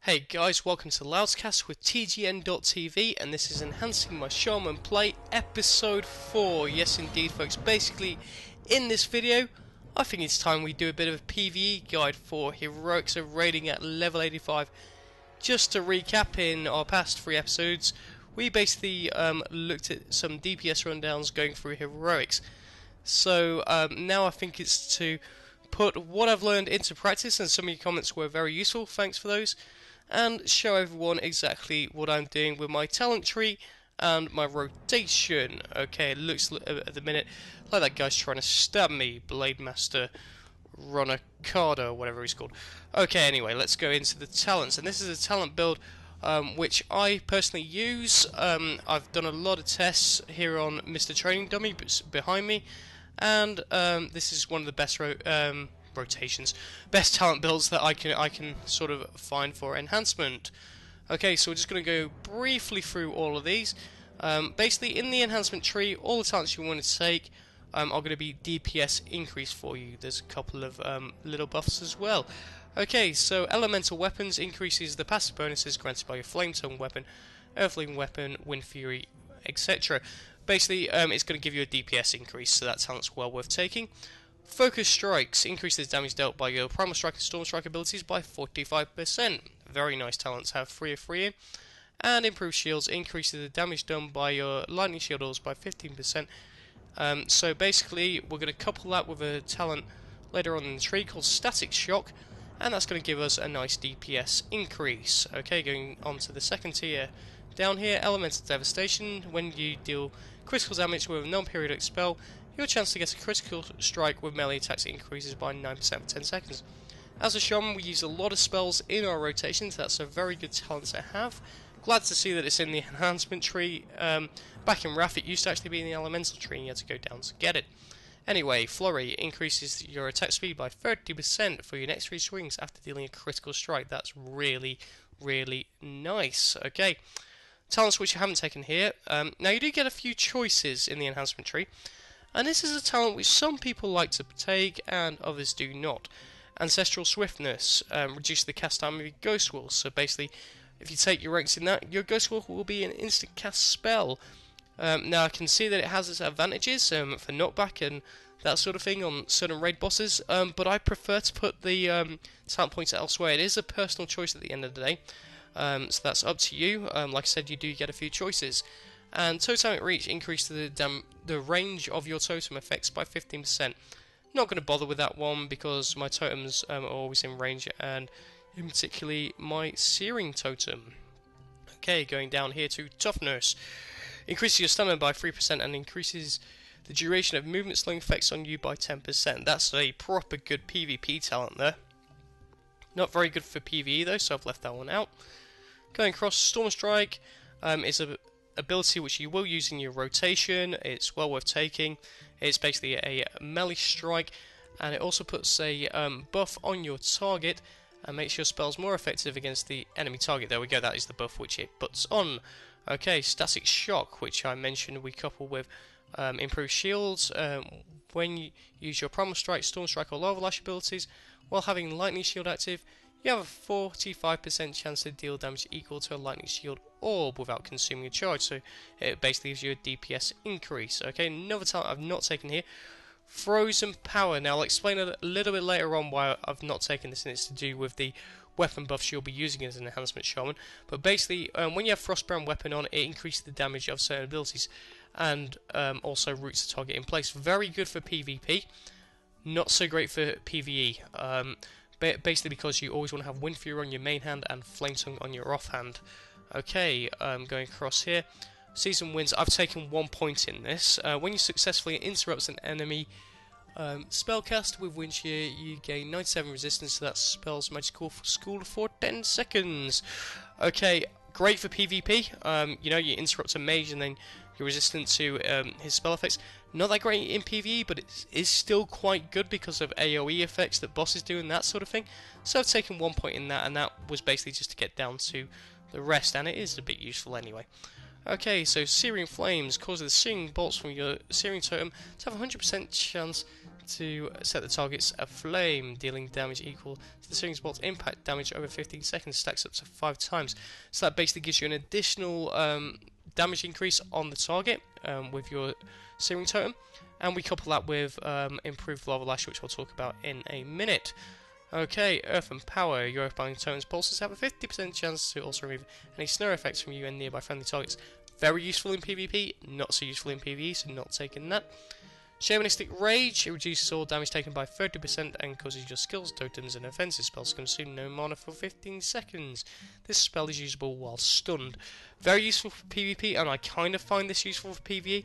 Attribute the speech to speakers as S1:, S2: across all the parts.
S1: Hey guys, welcome to LoudsCast with TGN.TV, and this is Enhancing My Shaman Play Episode 4. Yes indeed folks, basically in this video I think it's time we do a bit of a PvE guide for heroics of raiding at level 85. Just to recap, in our past 3 episodes we basically looked at some DPS rundowns going through heroics. So now I think it's to put what I've learned into practice, and some of your comments were very useful, thanks for those, and show everyone exactly what I'm doing with my talent tree and my rotation. Okay, it looks at the minute like that guy's trying to stab me, Blade Master Ronacada, or whatever he's called. Okay, anyway, let's go into the talents, and this is a talent build which I personally use. I've done a lot of tests here on Mr. Training Dummy behind me, and this is one of the best best talent builds that I can sort of find for enhancement. Okay, so we're just going to go briefly through all of these. Basically, in the enhancement tree, all the talents you want to take are going to be DPS increase for you. There's a couple of little buffs as well. Okay, so elemental weapons increases the passive bonuses granted by your flame tongue weapon, earthling weapon, wind fury, etc. Basically, it's going to give you a DPS increase, so that talent's well worth taking. Focus strikes increases damage dealt by your primal strike and storm strike abilities by 45%. Very nice talents, have 3 of 3 in. And improved shields increases the damage done by your lightning shields by 15%. So basically, we're going to couple that with a talent later on in the tree called Static Shock, and that's going to give us a nice DPS increase. Okay, going on to the second tier. Down here, Elemental Devastation. When you deal critical damage with a non-periodic spell, your chance to get a critical strike with melee attacks increases by 9% for 10 seconds. As a shaman, we use a lot of spells in our rotations. That's a very good talent to have. Glad to see that it's in the enhancement tree. Back in Wrath, it used to actually be in the elemental tree, and you had to go down to get it. Anyway, Flurry increases your attack speed by 30% for your next 3 swings after dealing a critical strike. That's really, really nice. Okay, talents which you haven't taken here. Now, you do get a few choices in the enhancement tree, and this is a talent which some people like to take and others do not. Ancestral Swiftness reduces the cast time of your Ghost Will. So basically, if you take your ranks in that, your Ghost Will be an instant cast spell. Now I can see that it has its advantages for knockback and that sort of thing on certain raid bosses, but I prefer to put the talent points elsewhere. It is a personal choice at the end of the day, so that's up to you. Like I said, you do get a few choices. And Totemic Reach increases the range of your totem effects by 15%. Not going to bother with that one because my totems are always in range, and in particularly my Searing Totem. Okay, going down here to Toughness. Increases your stamina by 3% and increases the duration of movement slowing effects on you by 10%. That's a proper good PvP talent there. Not very good for PvE though, so I've left that one out. Going across, Storm Strike is a ability which you will use in your rotation. It's well worth taking. It's basically a melee strike, and it also puts a buff on your target and makes your spells more effective against the enemy target. There we go, that is the buff which it puts on. Okay, Static Shock, which I mentioned we couple with improved shields. When you use your Primal Strike, Storm Strike or Lava Lash abilities while having Lightning Shield active, you have a 45% chance to deal damage equal to a Lightning Shield orb without consuming a charge, so it basically gives you a DPS increase. Okay, another talent I've not taken here, Frozen Power. Now I'll explain a little bit later on why I've not taken this, and it's to do with the weapon buffs you'll be using as an Enhancement Shaman. But basically, when you have Frostbound Weapon on, it increases the damage of certain abilities, and also roots the target in place. Very good for PvP, not so great for PvE. Basically because you always want to have Wind Fury on your main hand and Flame Tongue on your offhand. Okay, going across here. Season Winds, I've taken 1 point in this. When you successfully interrupt an enemy spellcast with Wind Shear, you gain 97 resistance to that spell's magical school for 10 seconds. Okay, great for PvP. You know, you interrupt a mage and then you're resistant to his spell effects. Not that great in PvE, but it is still quite good because of AoE effects that bosses do and that sort of thing. So I've taken 1 point in that, and that was basically just to get down to the rest, and it is a bit useful anyway. Okay, so Searing Flames causes the searing bolts from your Searing Totem to have a 100% chance to set the targets aflame, dealing damage equal to the searing bolt's impact damage over 15 seconds, stacks up to 5 times. So that basically gives you an additional damage increase on the target with your searing totem, and we couple that with improved lava lash, which we'll talk about in a minute. Okay, Earth and Power. Your Earthbound Totem's pulses have a 50% chance to also remove any snare effects from you and nearby friendly targets. Very useful in PvP, not so useful in PvE, so not taking that. Shamanistic Rage. It reduces all damage taken by 30% and causes your skills, totems, and offensive spells to consume no mana for 15 seconds. This spell is usable while stunned. Very useful for PvP, and I kind of find this useful for PvE.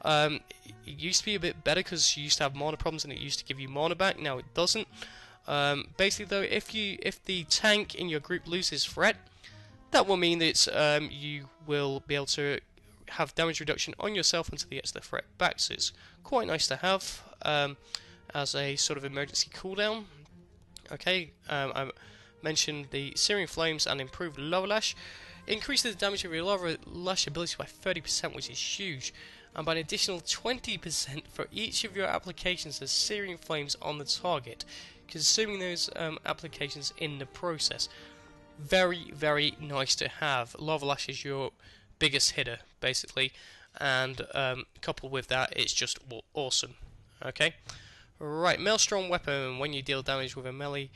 S1: It used to be a bit better because you used to have mana problems and it used to give you mana back. Now it doesn't. Basically, though, if the tank in your group loses threat, that will mean that you will be able to have damage reduction on yourself until he gets the threat back. So it's quite nice to have as a sort of emergency cooldown. Okay, I mentioned the Searing Flames and improved Lava Lash. Increases the damage of your Lava Lash ability by 30%, which is huge, and by an additional 20% for each of your applications as Searing Flames on the target, consuming those applications in the process. Very, very nice to have. Lava Lash is your biggest hitter, basically, and coupled with that, it's just awesome. Okay, right. Maelstrom Weapon. When you deal damage with a melee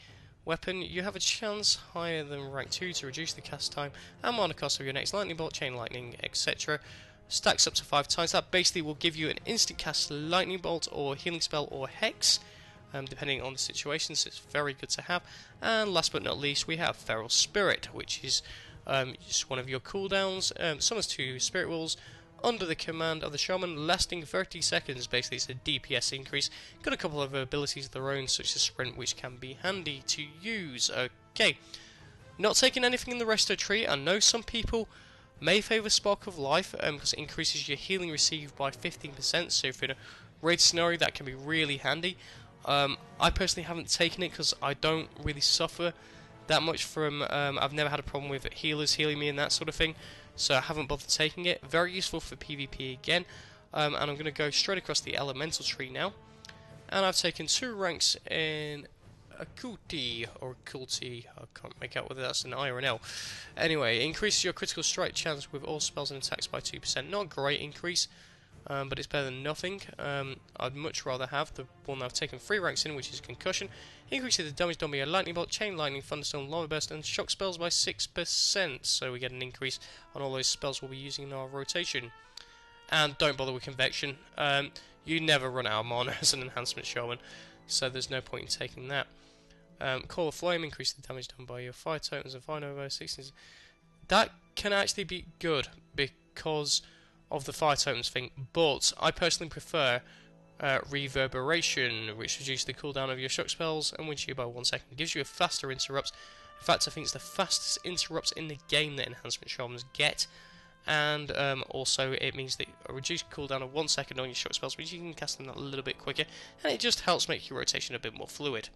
S1: weapon, you have a chance higher than rank 2 to reduce the cast time and mana cost of your next lightning bolt, chain lightning, etc. Stacks up to 5 times. That basically will give you an instant cast lightning bolt or healing spell or hex, depending on the situation, so it's very good to have. And last but not least, we have Feral Spirit, which is just one of your cooldowns. Summons 2 Spirit Wolves under the command of the Shaman, lasting 30 seconds. Basically, it's a DPS increase. Got a couple of abilities of their own, such as Sprint, which can be handy to use. Okay, not taking anything in the resto tree. I know some people may favour Spark of Life because it increases your healing received by 15%, so if you're in a raid scenario, that can be really handy. I personally haven't taken it because I don't really suffer that much from, I've never had a problem with healers healing me and that sort of thing, so I haven't bothered taking it. Very useful for PvP again, and I'm going to go straight across the elemental tree now, and I've taken 2 ranks in Acuity, or Culti, I can't make out whether that's an I or an L. Anyway, increases your critical strike chance with all spells and attacks by 2%. Not a great increase, but it's better than nothing. I'd much rather have the one I've taken 3 ranks in, which is Concussion. Increases the damage done by a Lightning Bolt, Chain Lightning, Thunderstorm, Lava Burst, and Shock spells by 6%. So we get an increase on all those spells we'll be using in our rotation. And don't bother with Convection. You never run out of mana as an Enhancement Shaman, so there's no point in taking that. Call of Flame, increase the damage done by your fire totals and fire over 16. That can actually be good because of the fire totems thing, but I personally prefer Reverberation, which reduces the cooldown of your shock spells and wins you by 1 second. Gives you a faster interrupts. In fact, I think it's the fastest interrupts in the game that Enhancement Shamans get, and also it means that a reduced cooldown of 1 second on your shock spells, which you can cast them a little bit quicker, and it just helps make your rotation a bit more fluid.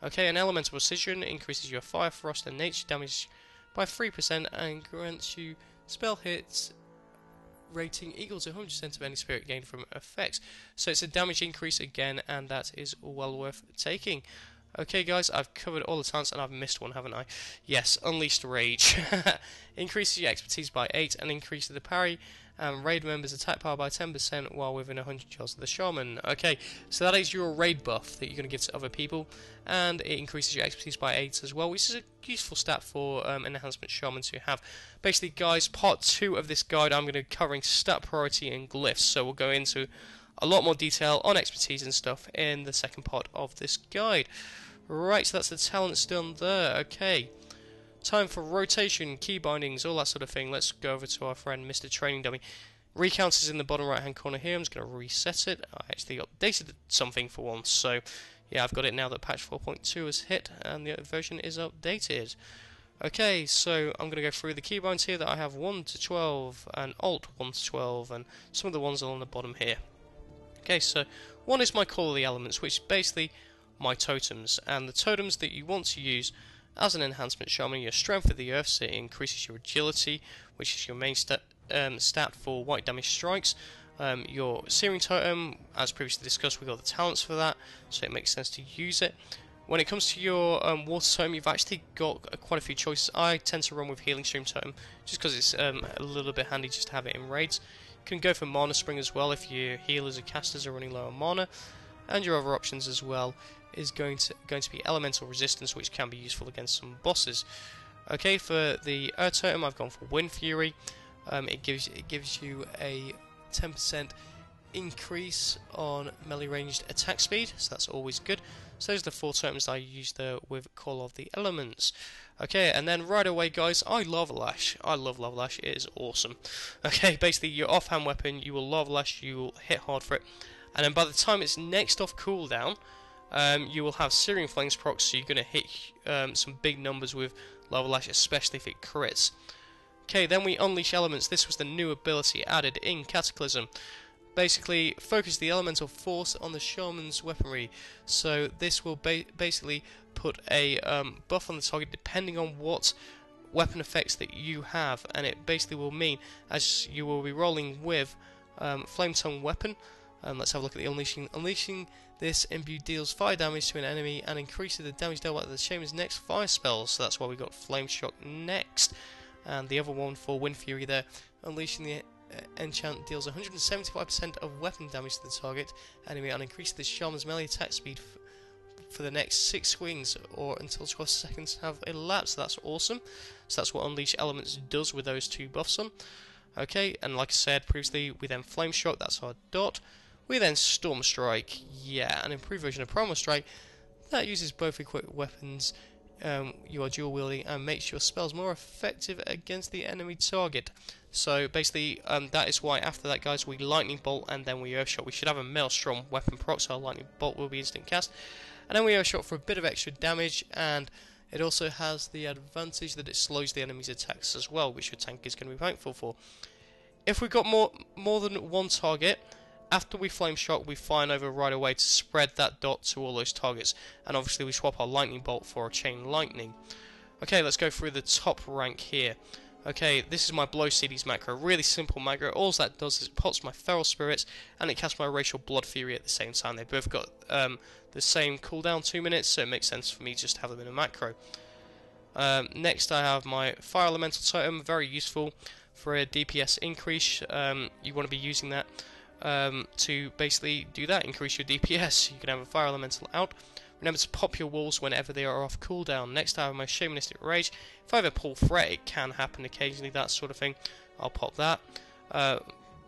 S1: Okay, an Elemental Precision increases your Fire, Frost, and Nature damage by 3% and grants you spell hits rating equal to 100% of any spirit gained from effects. So it's a damage increase again, and that is well worth taking. Okay guys, I've covered all the talents and I've missed one, haven't I? Yes, Unleashed Rage. Increases your expertise by 8 and increases the parry and raid members' attack power by 10% while within 100 yards of the Shaman. Okay, so that is your raid buff that you're going to give to other people, and it increases your expertise by 8 as well, which is a useful stat for an Enhancement Shaman to have. Basically guys, part 2 of this guide I'm going to be covering stat priority and glyphs, so we'll go into a lot more detail on expertise and stuff in the second part of this guide. Right, so that's the talents done there. Okay, time for rotation, key bindings, all that sort of thing. Let's go over to our friend Mr. Training Dummy. Recount is in the bottom right hand corner here. I'm just going to reset it. I actually updated something for once, so yeah, I've got it now that patch 4.2 has hit and the version is updated. Okay, so I'm going to go through the keybinds here that I have 1 to 12 and Alt 1 to 12, and some of the ones along the bottom here. Okay, so one is my Call of the Elements, which is basically my totems, and the totems that you want to use as an Enhancement Shaman, your Strength of the Earth, so it increases your Agility, which is your main stat for white damage strikes. Your Searing Totem, as previously discussed, we got the talents for that, so it makes sense to use it. When it comes to your Water Totem, you've actually got quite a few choices. I tend to run with Healing Stream Totem, just because it's a little bit handy just to have it in raids. You can go for Mana Spring as well if your healers or casters are running low on mana. And your other options as well is going to be Elemental Resistance, which can be useful against some bosses. Okay, for the Earth Totem, I've gone for Wind Fury. It gives you a 10% increase on melee ranged attack speed, so that's always good. So those are the 4 totems I used there with Call of the Elements. Okay, and then right away, guys, I love Lava Lash. I love Lava Lash. It is awesome. Okay, basically your offhand weapon, you will Lava Lash, you will hit hard for it, and then by the time it's next off cooldown, you will have Searing Flames proc, so you're going to hit some big numbers with Lava Lash, especially if it crits. Okay, then we Unleash Elements. This was the new ability added in Cataclysm. Basically, focus the elemental force on the shaman's weaponry. So this will basically put a buff on the target depending on what weapon effects that you have, and it basically will mean, as you will be rolling with Flame Tongue weapon. Let's have a look at the Unleashing. Unleashing this imbue deals fire damage to an enemy and increases the damage dealt by the shaman's next fire spells. So that's why we got Flame Shock next. And the other one for Wind Fury there, Unleashing the enchant deals 175% of weapon damage to the target enemy and increases the shaman's melee attack speed for the next 6 swings or until 12 seconds have elapsed. So that's awesome. So that's what Unleash Elements does with those 2 buffs on. Okay, and like I said previously, we then Flame Shock, that's our dot. We then Storm Strike, yeah, an improved version of Primal Strike that uses both equipped weapons you are dual wielding and makes your spells more effective against the enemy target. So basically, that is why after that, guys, we Lightning Bolt and then we Earthshot. We should have a Maelstrom weapon proc, so our Lightning Bolt will be instant cast, and then we Earthshot for a bit of extra damage, and it also has the advantage that it slows the enemy's attacks as well, which your tank is going to be thankful for. If we've got more than one target, after we Flame Shock, we fire over right away to spread that dot to all those targets, and obviously we swap our Lightning Bolt for a Chain Lightning. Okay, let's go through the top rank here. Okay, this is my Blow CDs macro, really simple macro. All that does is it pots my Feral Spirits and it casts my Racial Blood Fury at the same time. They both got the same cooldown, 2 minutes, so it makes sense for me just to have them in a macro. Next I have my Fire Elemental Totem, very useful for a DPS increase. You want to be using that to basically do that, increase your DPS. You can have a Fire Elemental out. Remember to pop your walls whenever they are off cooldown. Next I have my Shamanistic Rage. If I ever pull threat, it can happen occasionally, that sort of thing. I'll pop that.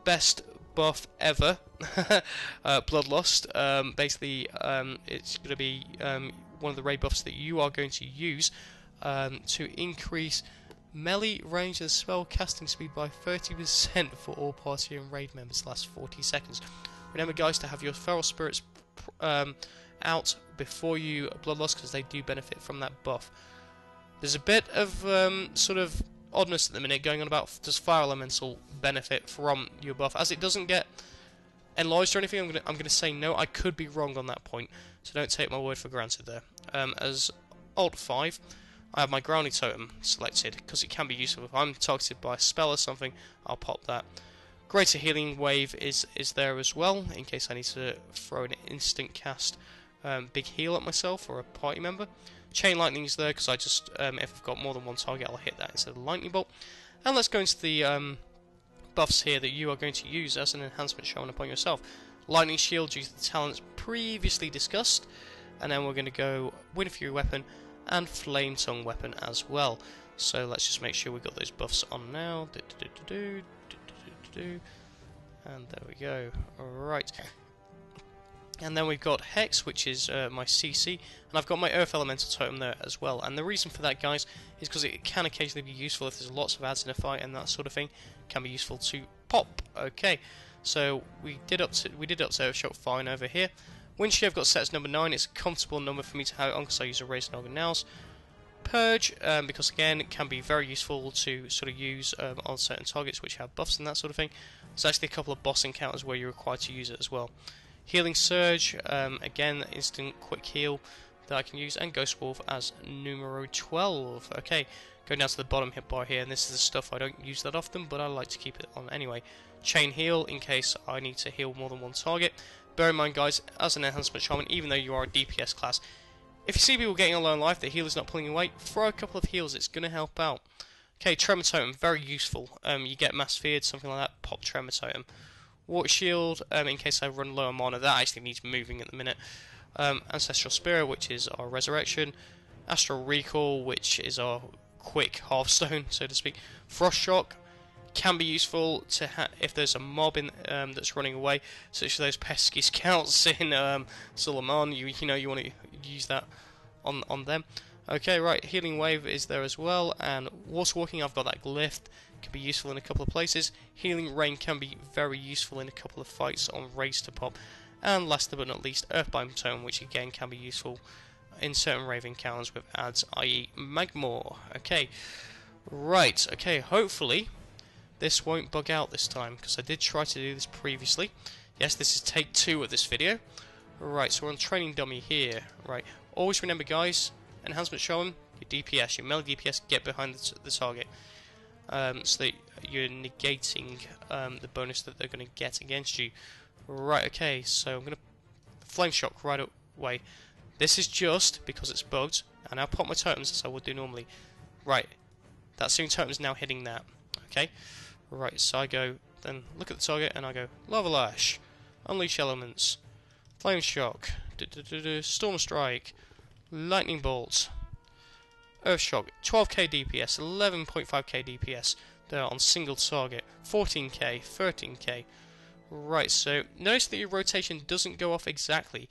S1: Best buff ever, Bloodlust. Basically, it's going to be one of the raid buffs that you are going to use to increase melee range and spell casting speed by 30% for all party and raid members last 40 seconds. Remember, guys, to have your Feral Spirits out before you Bloodlust, because they do benefit from that buff. There's a bit of sort of oddness at the minute going on about does Fire Elemental benefit from your buff, as it doesn't get enlarged or anything. I'm gonna say no. I could be wrong on that point, so don't take my word for granted there. As Alt 5, I have my Grounding Totem selected because it can be useful if I'm targeted by a spell or something. I'll pop that. Greater Healing Wave is there as well in case I need to throw an instant cast big heal at myself or a party member. Chain Lightning is there because I just if I've got more than one target, I'll hit that instead of the Lightning Bolt. And let's go into the buffs here that you are going to use as an Enhancement Shaman upon yourself. Lightning Shield due to the talents previously discussed, and then we're going to go Wind Fury Weapon and Flame Tongue Weapon as well. So let's just make sure we've got those buffs on now. And there we go. Alright. And then we've got Hex, which is my CC, and I've got my Earth Elemental Totem there as well. And the reason for that, guys, is because it can occasionally be useful if there's lots of ads in a fight and that sort of thing. It can be useful to pop. Okay, so we did up to Earthshot fine over here. Wind Shear I've got set as number 9. It's a comfortable number for me to have it on because I use a Razor Noggin Nails. Purge, because again it can be very useful to sort of use on certain targets which have buffs and that sort of thing. There's actually a couple of boss encounters where you're required to use it as well. Healing Surge, again instant quick heal. that I can use, and Ghost Wolf as numero 12. Okay, going down to the bottom hit bar here, and this is the stuff I don't use that often, but I like to keep it on anyway. Chain heal in case I need to heal more than one target. Bear in mind, guys, as an Enhancement Shaman, even though you are a DPS class, if you see people getting a low on life, the healer's not pulling away, throw a couple of heals, it's going to help out. Okay, Tremor Totem, very useful. You get mass feared, something like that, pop Tremor Totem. Water Shield, in case I run low on mana, that actually needs moving at the minute. Ancestral Spirit, which is our resurrection. Astral Recall, which is our quick hearthstone, so to speak. Frost Shock can be useful to if there's a mob in that's running away, such as those pesky scouts in Suleiman. You know you want to use that on them. Okay, right, Healing Wave is there as well, and Water Walking, I've got that glyph, can be useful in a couple of places. Healing Rain can be very useful in a couple of fights on Raise to Pop. And last but not least, Earthbind Tome, which again can be useful in certain rave encounters with ads, i.e. Magmore. Okay, right, okay, hopefully this won't bug out this time, because I did try to do this previously. Yes, this is take 2 of this video. Right, so we're on Training Dummy here. Right, always remember, guys, Enhancement Shaman, your DPS, your melee DPS, get behind the target, so that you're negating the bonus that they're going to get against you. Right, okay, so I'm going to Flame Shock right away. This is just because it's bugged, and I'll pop my totems as I would do normally. Right, that same totem is now hitting that. Okay, right, so I go, then look at the target, and I go Lava Lash, Unleash Elements, Flame Shock, Storm Strike, Lightning Bolt, Earth Shock, 12k DPS, 11.5k DPS. They're on single target, 14k, 13k. Right, so notice that your rotation doesn't go off exactly.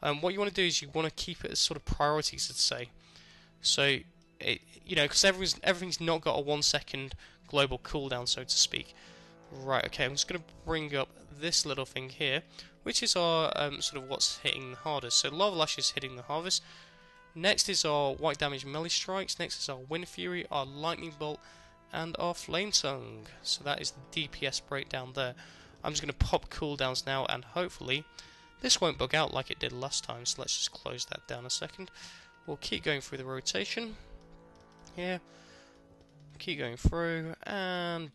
S1: What you want to do is you want to keep it as sort of priorities, let's say. So, you know, because everything's not got a 1 second global cooldown, so to speak. Right, okay, I'm just going to bring up this little thing here, which is our sort of what's hitting the hardest. So Lava Lash is hitting the hardest. Next is our White Damage Melee Strikes. Next is our Wind Fury, our Lightning Bolt, and our Flame Tongue. So that is the DPS breakdown there. I'm just going to pop cooldowns now, and hopefully this won't bug out like it did last time. So let's just close that down a second. We'll keep going through the rotation. Here. Keep going through, and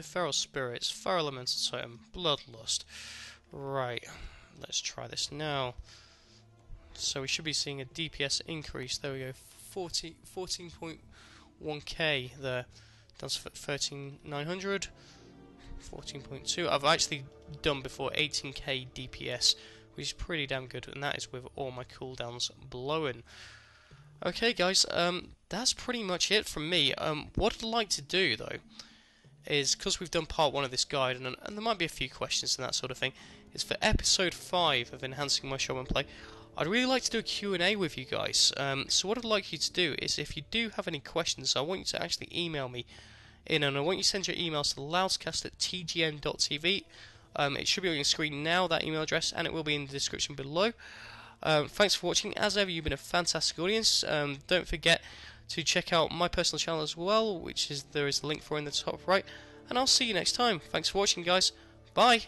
S1: Feral Spirits, Feral Elemental Totem, Bloodlust. Right, let's try this now. So we should be seeing a DPS increase. There we go, 14.1k there. That's 13,900. 14.2. I've actually done before 18k DPS, which is pretty damn good, and that is with all my cooldowns blowing. Okay, guys, that's pretty much it from me. What I'd like to do, though, is, because we've done part 1 of this guide, and there might be a few questions and that sort of thing, is for episode 5 of Enhancing My Shaman Play, I'd really like to do a Q&A with you guys. So what I'd like you to do is, if you do have any questions, I want you to actually email me in, and I want you to send your emails to LoudsCast@tgn.tv. It should be on your screen now, that email address, and it will be in the description below. Thanks for watching. As ever, you've been a fantastic audience. Don't forget to check out my personal channel as well, which there is a link for in the top right. And I'll see you next time. Thanks for watching, guys. Bye.